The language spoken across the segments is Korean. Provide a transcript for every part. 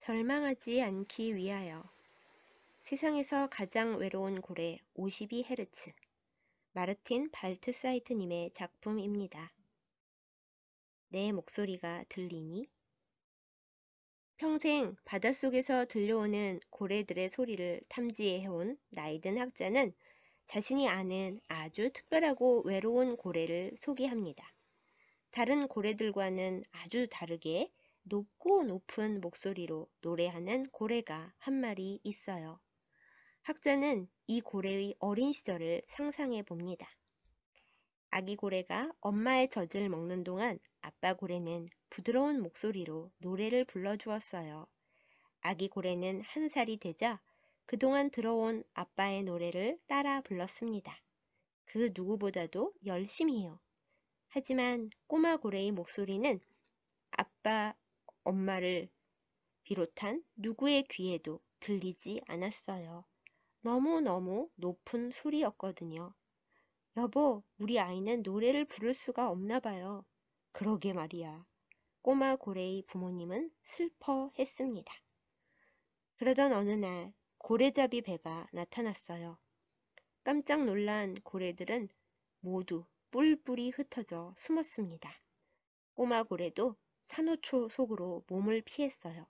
절망하지 않기 위하여. 세상에서 가장 외로운 고래 52Hz. 마르틴 발트사이트님의 작품입니다. 내 목소리가 들리니? 평생 바닷속에서 들려오는 고래들의 소리를 탐지해온 나이든 학자는 자신이 아는 아주 특별하고 외로운 고래를 소개합니다. 다른 고래들과는 아주 다르게 높고 높은 목소리로 노래하는 고래가 한 마리 있어요. 학자는 이 고래의 어린 시절을 상상해 봅니다. 아기 고래가 엄마의 젖을 먹는 동안 아빠 고래는 부드러운 목소리로 노래를 불러주었어요. 아기 고래는 1살이 되자 그동안 들어온 아빠의 노래를 따라 불렀습니다. 그 누구보다도 열심히요. 하지만 꼬마 고래의 목소리는 아빠, 엄마를 비롯한 누구의 귀에도 들리지 않았어요. 너무너무 높은 소리였거든요. 여보, 우리 아이는 노래를 부를 수가 없나 봐요. 그러게 말이야. 꼬마 고래의 부모님은 슬퍼했습니다. 그러던 어느 날 고래잡이 배가 나타났어요. 깜짝 놀란 고래들은 모두 뿔뿔이 흩어져 숨었습니다. 꼬마 고래도 산호초 속으로 몸을 피했어요.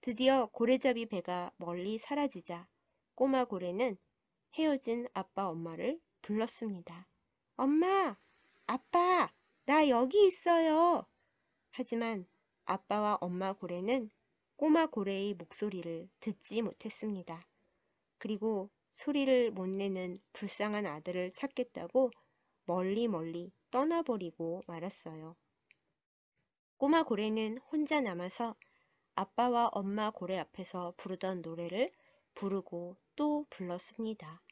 드디어 고래잡이 배가 멀리 사라지자 꼬마 고래는 헤어진 아빠 엄마를 불렀습니다. 엄마! 아빠! 나 여기 있어요! 하지만 아빠와 엄마 고래는 꼬마 고래의 목소리를 듣지 못했습니다. 그리고 소리를 못 내는 불쌍한 아들을 찾겠다고 멀리 떠나버리고 말았어요. 꼬마 고래는 혼자 남아서 아빠와 엄마 고래 앞에서 부르던 노래를 부르고 또 불렀습니다.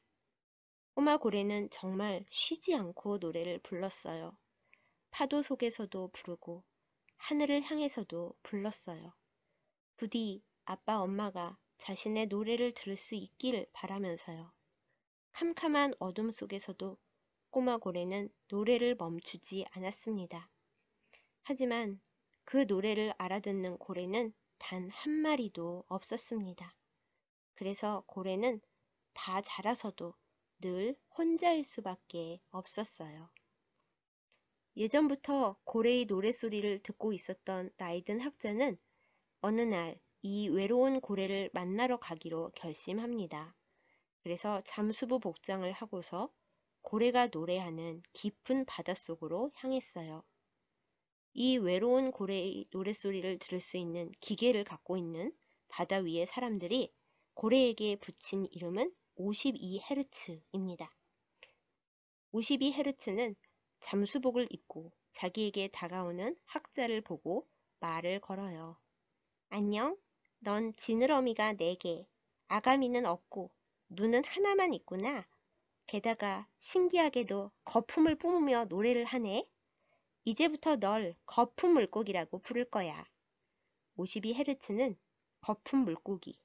꼬마 고래는 정말 쉬지 않고 노래를 불렀어요. 파도 속에서도 부르고 하늘을 향해서도 불렀어요. 부디 아빠 엄마가 자신의 노래를 들을 수 있기를 바라면서요. 캄캄한 어둠 속에서도 꼬마 고래는 노래를 멈추지 않았습니다. 하지만 그 노래를 알아듣는 고래는 단 한 마리도 없었습니다. 그래서 고래는 다 자라서도 늘 혼자일 수밖에 없었어요. 예전부터 고래의 노랫소리를 듣고 있었던 나이든 학자는 어느 날 이 외로운 고래를 만나러 가기로 결심합니다. 그래서 잠수부 복장을 하고서 고래가 노래하는 깊은 바닷속으로 향했어요. 이 외로운 고래의 노랫소리를 들을 수 있는 기계를 갖고 있는 바다 위의 사람들이 고래에게 붙인 이름은 52Hz입니다. 52Hz는 잠수복을 입고 자기에게 다가오는 학자를 보고 말을 걸어요. 안녕, 넌 지느러미가 4개, 아가미는 없고 눈은 하나만 있구나. 게다가 신기하게도 거품을 뿜으며 노래를 하네. 이제부터 널 거품 물고기라고 부를 거야. 52Hz는 거품 물고기,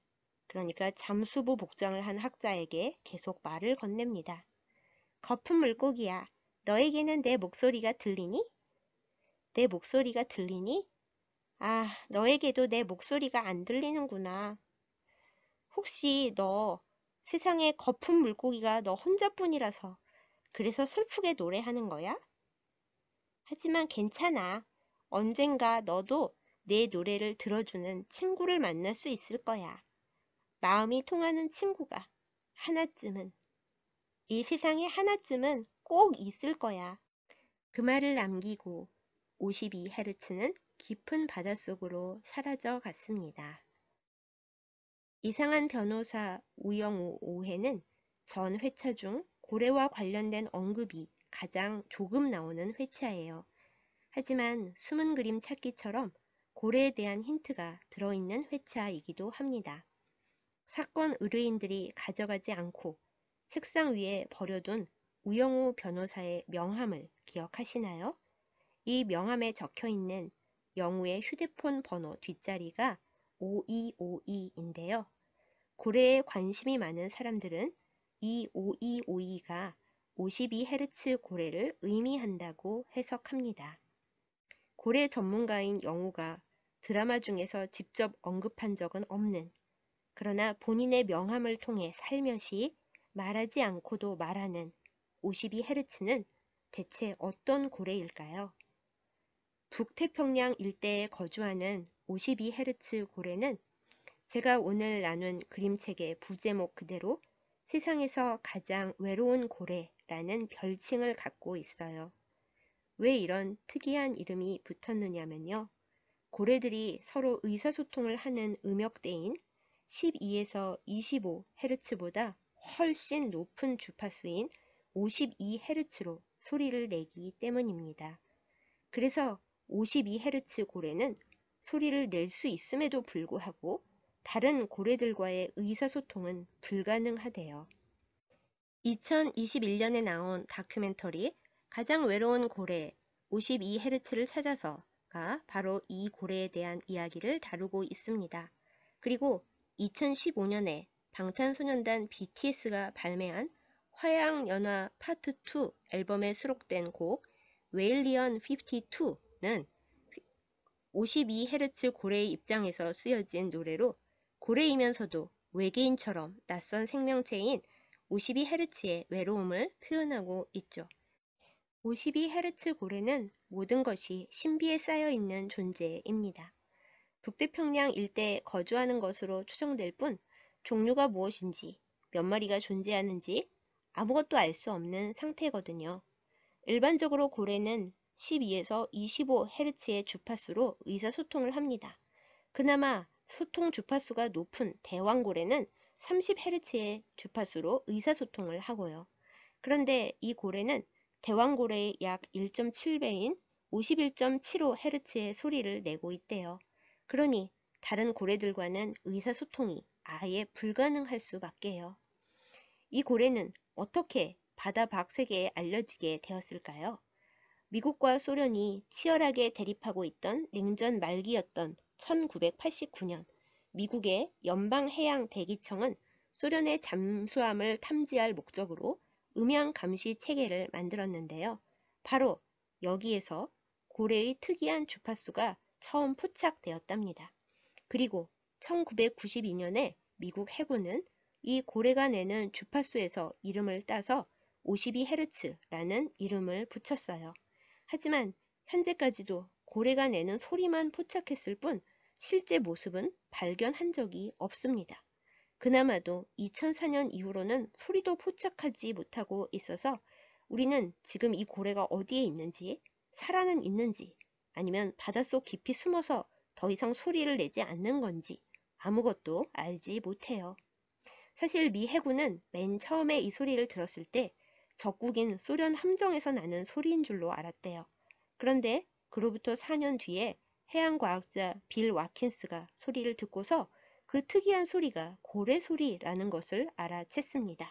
그러니까 잠수부 복장을 한 학자에게 계속 말을 건넵니다. 거품 물고기야, 너에게는 내 목소리가 들리니? 내 목소리가 들리니? 아, 너에게도 내 목소리가 안 들리는구나. 혹시 너 세상에 거품 물고기가 너 혼자뿐이라서 그래서 슬프게 노래하는 거야? 하지만 괜찮아. 언젠가 너도 내 노래를 들어주는 친구를 만날 수 있을 거야. 마음이 통하는 친구가 하나쯤은, 이 세상에 하나쯤은 꼭 있을 거야. 그 말을 남기고 52Hz는 깊은 바닷속으로 사라져 갔습니다. 이상한 변호사 우영우 5회는 전 회차 중 고래와 관련된 언급이 가장 조금 나오는 회차예요. 하지만 숨은 그림 찾기처럼 고래에 대한 힌트가 들어있는 회차이기도 합니다. 사건 의뢰인들이 가져가지 않고 책상 위에 버려둔 우영우 변호사의 명함을 기억하시나요? 이 명함에 적혀있는 영우의 휴대폰 번호 뒷자리가 5252인데요. 고래에 관심이 많은 사람들은 이 5252가 52Hz 고래를 의미한다고 해석합니다. 고래 전문가인 영우가 드라마 중에서 직접 언급한 적은 없는, 그러나 본인의 명함을 통해 살며시 말하지 않고도 말하는 52Hz는 대체 어떤 고래일까요? 북태평양 일대에 거주하는 52Hz 고래는 제가 오늘 나눈 그림책의 부제목 그대로 세상에서 가장 외로운 고래라는 별칭을 갖고 있어요. 왜 이런 특이한 이름이 붙었느냐면요. 고래들이 서로 의사소통을 하는 음역대인 12에서 25Hz보다 훨씬 높은 주파수인 52Hz로 소리를 내기 때문입니다. 그래서 52Hz 고래는 소리를 낼 수 있음에도 불구하고 다른 고래들과의 의사소통은 불가능하대요. 2021년에 나온 다큐멘터리 가장 외로운 고래 52Hz를 찾아서가 바로 이 고래에 대한 이야기를 다루고 있습니다. 그리고 2015년에 방탄소년단 BTS가 발매한 화양연화 파트 2 앨범에 수록된 곡 웨일리언 52는 52Hz 고래의 입장에서 쓰여진 노래로 고래이면서도 외계인처럼 낯선 생명체인 52Hz의 외로움을 표현하고 있죠. 52Hz 고래는 모든 것이 신비에 쌓여있는 존재입니다. 북태평양 일대에 거주하는 것으로 추정될 뿐 종류가 무엇인지 몇 마리가 존재하는지 아무것도 알 수 없는 상태거든요. 일반적으로 고래는 12에서 25Hz의 주파수로 의사소통을 합니다. 그나마 소통 주파수가 높은 대왕고래는 30Hz의 주파수로 의사소통을 하고요. 그런데 이 고래는 대왕고래의 약 1.7배인 51.75Hz의 소리를 내고 있대요. 그러니 다른 고래들과는 의사소통이 아예 불가능할 수밖에요. 이 고래는 어떻게 바다 밖세계에 알려지게 되었을까요? 미국과 소련이 치열하게 대립하고 있던 냉전 말기였던 1989년 미국의 연방해양대기청은 소련의 잠수함을 탐지할 목적으로 음향 감시 체계를 만들었는데요. 바로 여기에서 고래의 특이한 주파수가 처음 포착되었답니다. 그리고 1992년에 미국 해군은 이 고래가 내는 주파수에서 이름을 따서 52Hz라는 이름을 붙였어요. 하지만 현재까지도 고래가 내는 소리만 포착했을 뿐 실제 모습은 발견한 적이 없습니다. 그나마도 2004년 이후로는 소리도 포착하지 못하고 있어서 우리는 지금 이 고래가 어디에 있는지, 살아는 있는지, 아니면 바닷속 깊이 숨어서 더 이상 소리를 내지 않는 건지 아무것도 알지 못해요. 사실 미 해군은 맨 처음에 이 소리를 들었을 때 적국인 소련 함정에서 나는 소리인 줄로 알았대요. 그런데 그로부터 4년 뒤에 해양과학자 빌 와킨스가 소리를 듣고서 그 특이한 소리가 고래 소리라는 것을 알아챘습니다.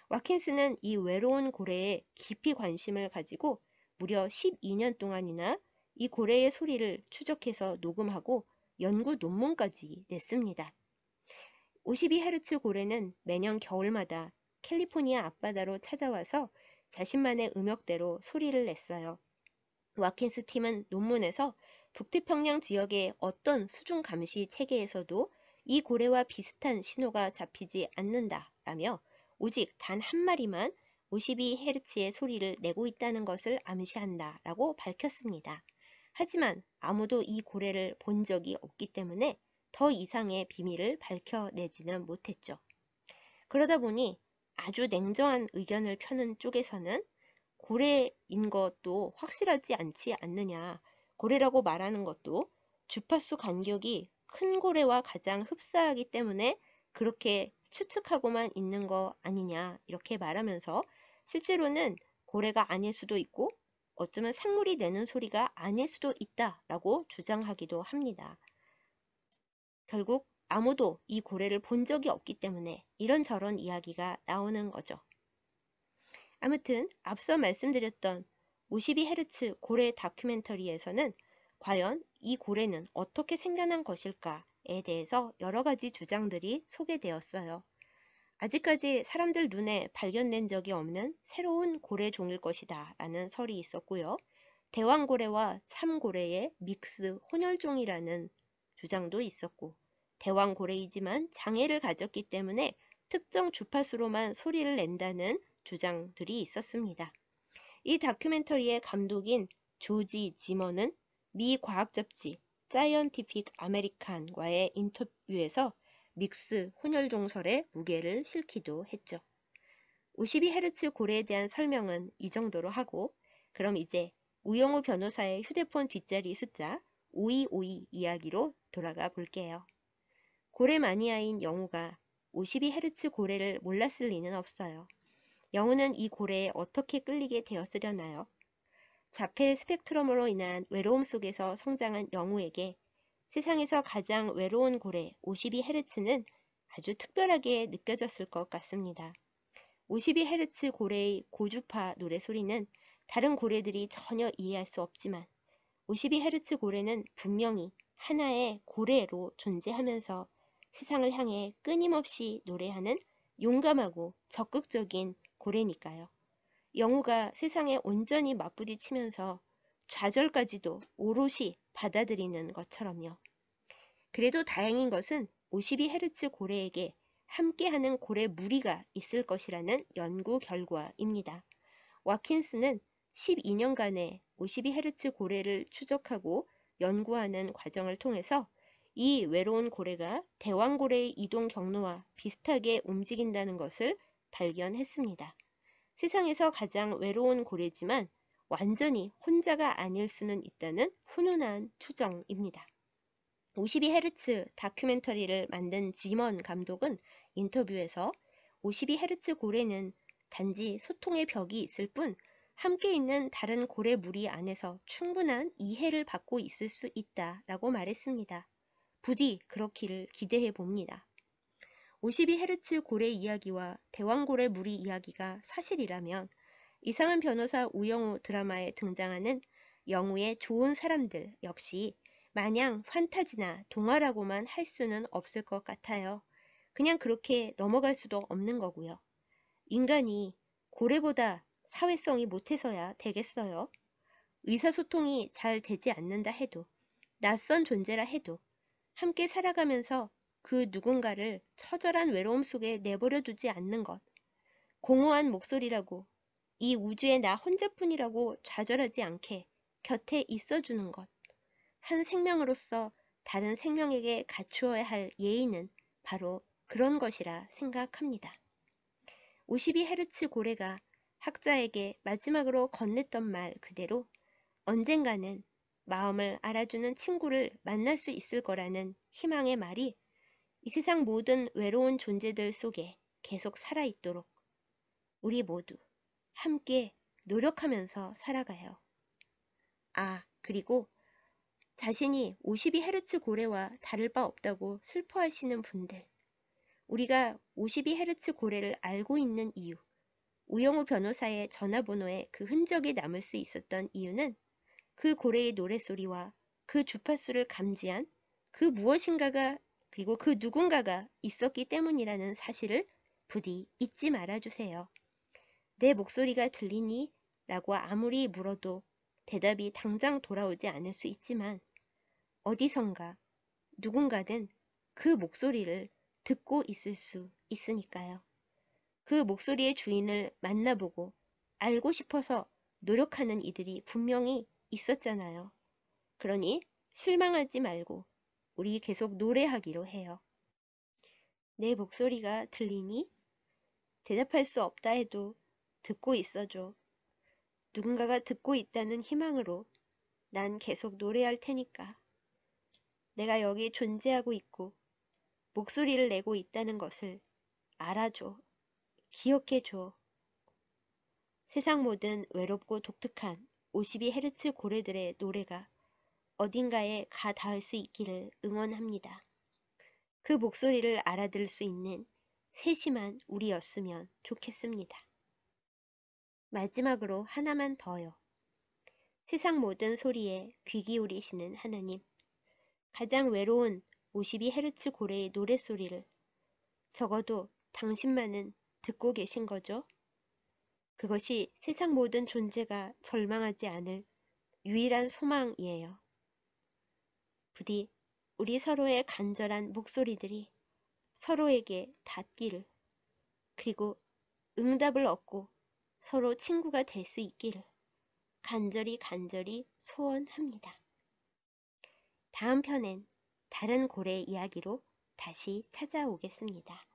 와킨스는 이 외로운 고래에 깊이 관심을 가지고 무려 12년 동안이나 이 고래의 소리를 추적해서 녹음하고 연구 논문까지 냈습니다. 52Hz 고래는 매년 겨울마다 캘리포니아 앞바다로 찾아와서 자신만의 음역대로 소리를 냈어요. 와킨스 팀은 논문에서 북태평양 지역의 어떤 수중 감시 체계에서도 이 고래와 비슷한 신호가 잡히지 않는다라며 오직 단 한 마리만 52Hz의 소리를 내고 있다는 것을 암시한다라고 밝혔습니다. 하지만 아무도 이 고래를 본 적이 없기 때문에 더 이상의 비밀을 밝혀내지는 못했죠. 그러다 보니 아주 냉정한 의견을 펴는 쪽에서는 고래인 것도 확실하지 않지 않느냐, 고래라고 말하는 것도 주파수 간격이 큰 고래와 가장 흡사하기 때문에 그렇게 추측하고만 있는 거 아니냐 이렇게 말하면서 실제로는 고래가 아닐 수도 있고 어쩌면 생물이 내는 소리가 아닐 수도 있다라고 주장하기도 합니다. 결국 아무도 이 고래를 본 적이 없기 때문에 이런저런 이야기가 나오는 거죠. 아무튼 앞서 말씀드렸던 52Hz 고래 다큐멘터리에서는 과연 이 고래는 어떻게 생겨난 것일까에 대해서 여러 가지 주장들이 소개되었어요. 아직까지 사람들 눈에 발견된 적이 없는 새로운 고래 종일 것이다 라는 설이 있었고요. 대왕고래와 참고래의 믹스 혼혈종이라는 주장도 있었고, 대왕고래이지만 장애를 가졌기 때문에 특정 주파수로만 소리를 낸다는 주장들이 있었습니다. 이 다큐멘터리의 감독인 조지 지머는 미 과학 잡지 사이언티픽 아메리칸과의 인터뷰에서 믹스 혼혈종설의 무게를 실기도 했죠. 52Hz 고래에 대한 설명은 이 정도로 하고, 그럼 이제 우영우 변호사의 휴대폰 뒷자리 숫자 5252 이야기로 돌아가 볼게요. 고래 마니아인 영우가 52Hz 고래를 몰랐을 리는 없어요. 영우는 이 고래에 어떻게 끌리게 되었으려나요? 자펠 스펙트럼으로 인한 외로움 속에서 성장한 영우에게 세상에서 가장 외로운 고래 52Hz는 아주 특별하게 느껴졌을 것 같습니다. 52Hz 고래의 고주파 노래소리는 다른 고래들이 전혀 이해할 수 없지만 52Hz 고래는 분명히 하나의 고래로 존재하면서 세상을 향해 끊임없이 노래하는 용감하고 적극적인 고래니까요. 영우가 세상에 온전히 맞부딪히면서 좌절까지도 오롯이 받아들이는 것처럼요. 그래도 다행인 것은 52Hz 고래에게 함께하는 고래 무리가 있을 것이라는 연구 결과입니다. 와킨스는 12년간의 52Hz 고래를 추적하고 연구하는 과정을 통해서 이 외로운 고래가 대왕고래의 이동 경로와 비슷하게 움직인다는 것을 발견했습니다. 세상에서 가장 외로운 고래지만 완전히 혼자가 아닐 수는 있다는 훈훈한 추정입니다. 52Hz 다큐멘터리를 만든 지먼 감독은 인터뷰에서 52Hz 고래는 단지 소통의 벽이 있을 뿐 함께 있는 다른 고래 무리 안에서 충분한 이해를 받고 있을 수 있다라고 말했습니다. 부디 그렇기를 기대해 봅니다. 52Hz 고래 이야기와 대왕고래 무리 이야기가 사실이라면 이상한 변호사 우영우 드라마에 등장하는 영우의 좋은 사람들 역시 마냥 판타지나 동화라고만 할 수는 없을 것 같아요. 그냥 그렇게 넘어갈 수도 없는 거고요. 인간이 고래보다 사회성이 못해서야 되겠어요. 의사소통이 잘 되지 않는다 해도, 낯선 존재라 해도 함께 살아가면서 그 누군가를 처절한 외로움 속에 내버려 두지 않는 것, 공허한 목소리라고 이 우주에 나 혼자뿐이라고 좌절하지 않게 곁에 있어주는 것, 한 생명으로서 다른 생명에게 갖추어야 할 예의는 바로 그런 것이라 생각합니다. 52Hz 고래가 학자에게 마지막으로 건넸던 말 그대로 언젠가는 마음을 알아주는 친구를 만날 수 있을 거라는 희망의 말이 이 세상 모든 외로운 존재들 속에 계속 살아있도록 우리 모두 함께 노력하면서 살아가요. 그리고 자신이 52Hz 고래와 다를 바 없다고 슬퍼하시는 분들, 우리가 52Hz 고래를 알고 있는 이유, 우영우 변호사의 전화번호에 그 흔적이 남을 수 있었던 이유는 그 고래의 노랫소리와 그 주파수를 감지한 그 무엇인가가 그리고 그 누군가가 있었기 때문이라는 사실을 부디 잊지 말아주세요. 내 목소리가 들리니? 라고 아무리 물어도 대답이 당장 돌아오지 않을 수 있지만 어디선가 누군가든 그 목소리를 듣고 있을 수 있으니까요. 그 목소리의 주인을 만나보고 알고 싶어서 노력하는 이들이 분명히 있었잖아요. 그러니 실망하지 말고 우리 계속 노래하기로 해요. 내 목소리가 들리니? 대답할 수 없다 해도 듣고 있어줘. 누군가가 듣고 있다는 희망으로 난 계속 노래할 테니까. 내가 여기 존재하고 있고 목소리를 내고 있다는 것을 알아줘. 기억해줘. 세상 모든 외롭고 독특한 52Hz 고래들의 노래가 어딘가에 가 닿을 수 있기를 응원합니다. 그 목소리를 알아들을 수 있는 세심한 우리였으면 좋겠습니다. 마지막으로 하나만 더요. 세상 모든 소리에 귀 기울이시는 하나님, 가장 외로운 52Hz 고래의 노랫소리를 적어도 당신만은 듣고 계신 거죠? 그것이 세상 모든 존재가 절망하지 않을 유일한 소망이에요. 부디 우리 서로의 간절한 목소리들이 서로에게 닿기를, 그리고 응답을 얻고 서로 친구가 될 수 있기를 간절히 소원합니다. 다음 편엔 다른 고래 이야기로 다시 찾아오겠습니다.